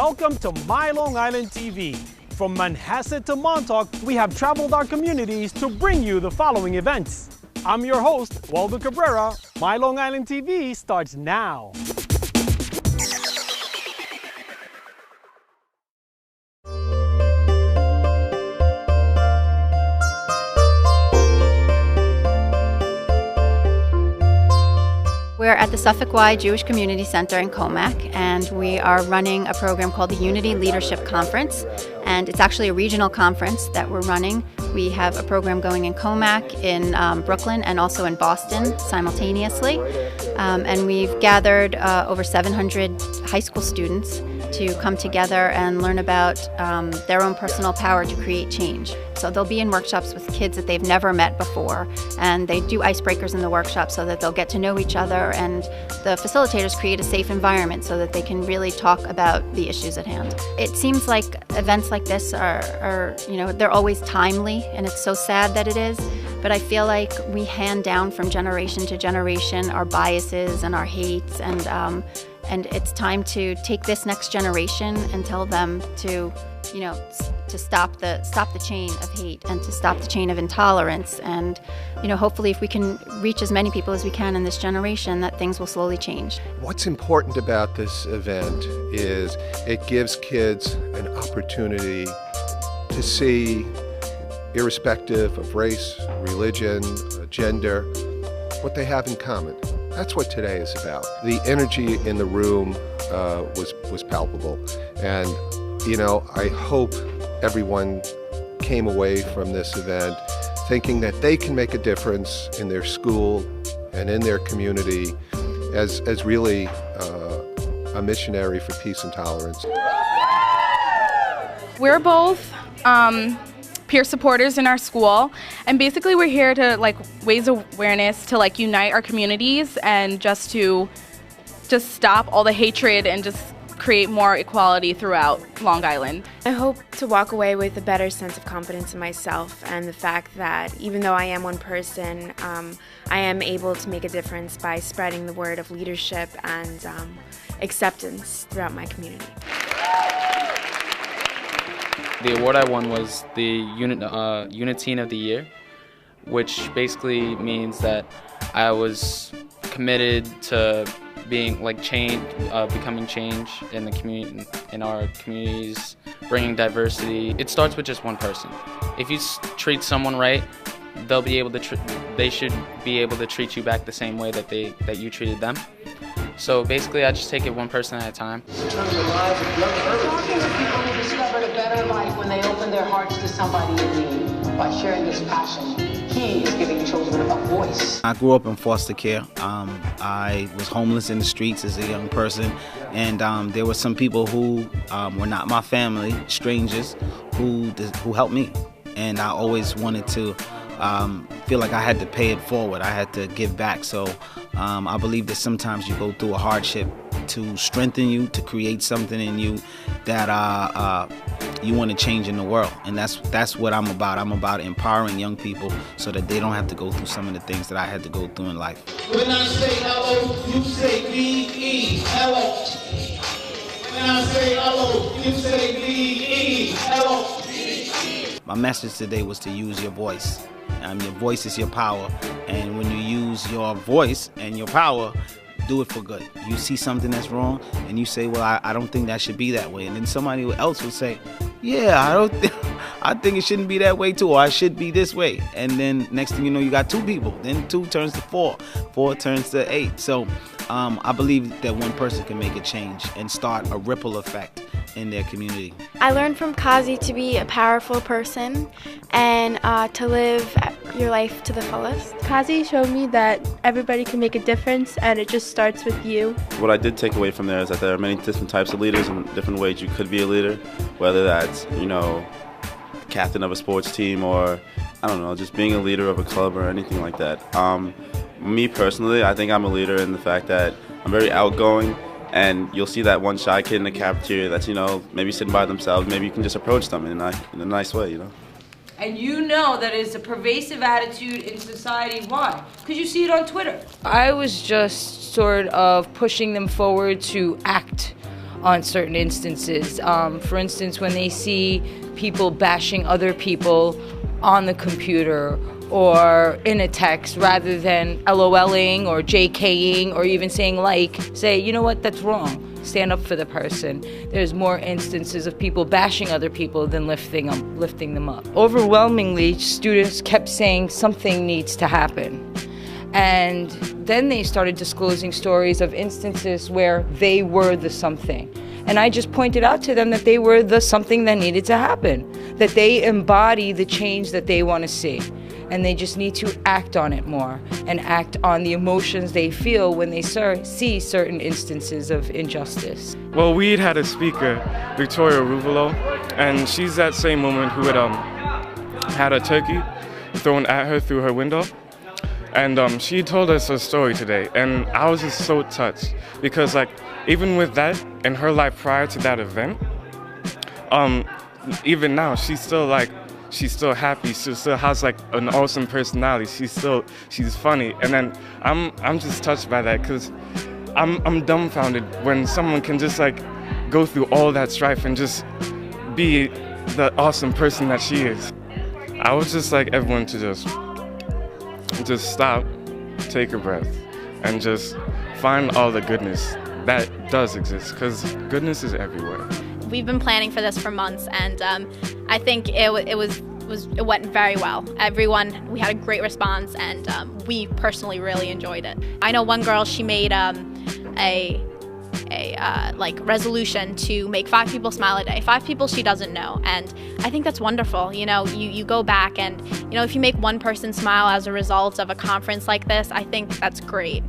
Welcome to My Long Island TV. From Manhasset to Montauk, we have traveled our communities to bring you the following events. I'm your host, Waldo Cabrera. My Long Island TV starts now. We're at the Suffolk Jewish Community Center in Comac, and we are running a program called the Unity Leadership Conference, and it's actually a regional conference that we're running. We have a program going in Comac, in Brooklyn, and also in Boston simultaneously, and we've gathered over 700 high school students to come together and learn about their own personal power to create change. So they'll be in workshops with kids that they've never met before, and they do icebreakers in the workshop so that they'll get to know each other, and the facilitators create a safe environment so that they can really talk about the issues at hand. It seems like events like this are they're always timely, and it's so sad that it is, but I feel like we hand down from generation to generation our biases and our hates, and it's time to take this next generation and tell them to stop the chain of hate and to stop the chain of intolerance. And hopefully if we can reach as many people as we can in this generation, that things will slowly change. What's important about this event is it gives kids an opportunity to see, irrespective of race, religion, gender, what they have in common. That's what today is about. The energy in the room was palpable, and I hope everyone came away from this event thinking that they can make a difference in their school and in their community as really a missionary for peace and tolerance. We're both peer supporters in our school, and basically we're here to raise awareness to unite our communities and just stop all the hatred and just create more equality throughout Long Island. I hope to walk away with a better sense of confidence in myself and the fact that even though I am one person, I am able to make a difference by spreading the word of leadership and acceptance throughout my community. The award I won was the Unit Teen of the Year, which basically means that I was committed to being becoming change in the community, in our communities, bringing diversity. It starts with just one person. If you treat someone right, they should be able to treat you back the same way that you treated them. So basically, I just take it one person at a time. In terms of lives of young people who discovered a better life when they opened their hearts to somebody in need by sharing this passion. He is giving children a voice. I grew up in foster care. I was homeless in the streets as a young person, and there were some people who were not my family, strangers, who helped me. And I always wanted to feel like I had to pay it forward. I had to give back. So I believe that sometimes you go through a hardship to strengthen you, to create something in you that you want to change in the world. And that's what I'm about. I'm about empowering young people so that they don't have to go through some of the things that I had to go through in life. When I say hello, you say B-E, hello. When I say hello, you say B-E, hello. My message today was to use your voice. Your voice is your power, and when you use your voice and your power, do it for good. You see something that's wrong, and you say, well, I don't think that should be that way. And then somebody else will say, yeah, I think it shouldn't be that way too, or I should be this way. And then next thing you know, you got two people. Then 2 turns to 4, 4 turns to 8. So I believe that one person can make a change and start a ripple effect in their community. I learned from Kazi to be a powerful person and to live your life to the fullest. Kazi showed me that everybody can make a difference, and it just starts with you. What I did take away from there is that there are many different types of leaders and different ways you could be a leader, whether that's, captain of a sports team or, I don't know, just being a leader of a club or anything like that. Me personally, I think I'm a leader in the fact that I'm very outgoing, and you'll see that one shy kid in the cafeteria that's, maybe sitting by themselves. Maybe you can just approach them in a nice way, And you know that it's a pervasive attitude in society. Why? Because you see it on Twitter. I was just sort of pushing them forward to act on certain instances. For instance, when they see people bashing other people on the computer or in a text rather than LOLing or JKing or even saying say, you know what, that's wrong. Stand up for the person. There's more instances of people bashing other people than lifting them up. Overwhelmingly, students kept saying something needs to happen. And then they started disclosing stories of instances where they were the something. And I just pointed out to them that they were the something that needed to happen, that they embody the change that they want to see. And they just need to act on it more and act on the emotions they feel when they see certain instances of injustice. Well, we had a speaker, Victoria Ruvalo, and she's that same woman who had a turkey thrown at her through her window. And she told us a story today, and I was just so touched because, even with that in her life prior to that event, even now she's still happy. She still has an awesome personality. She's funny, and then I'm just touched by that because I'm dumbfounded when someone can just go through all that strife and just be the awesome person that she is. I would just like everyone to just stop, take a breath, and just find all the goodness that does exist, because goodness is everywhere. We've been planning for this for months, and I think it went very well. We had a great response, and we personally really enjoyed it. I know one girl, she made a resolution to make 5 people smile a day, 5 people she doesn't know, and I think that's wonderful. You go back and if you make one person smile as a result of a conference like this, I think that's great.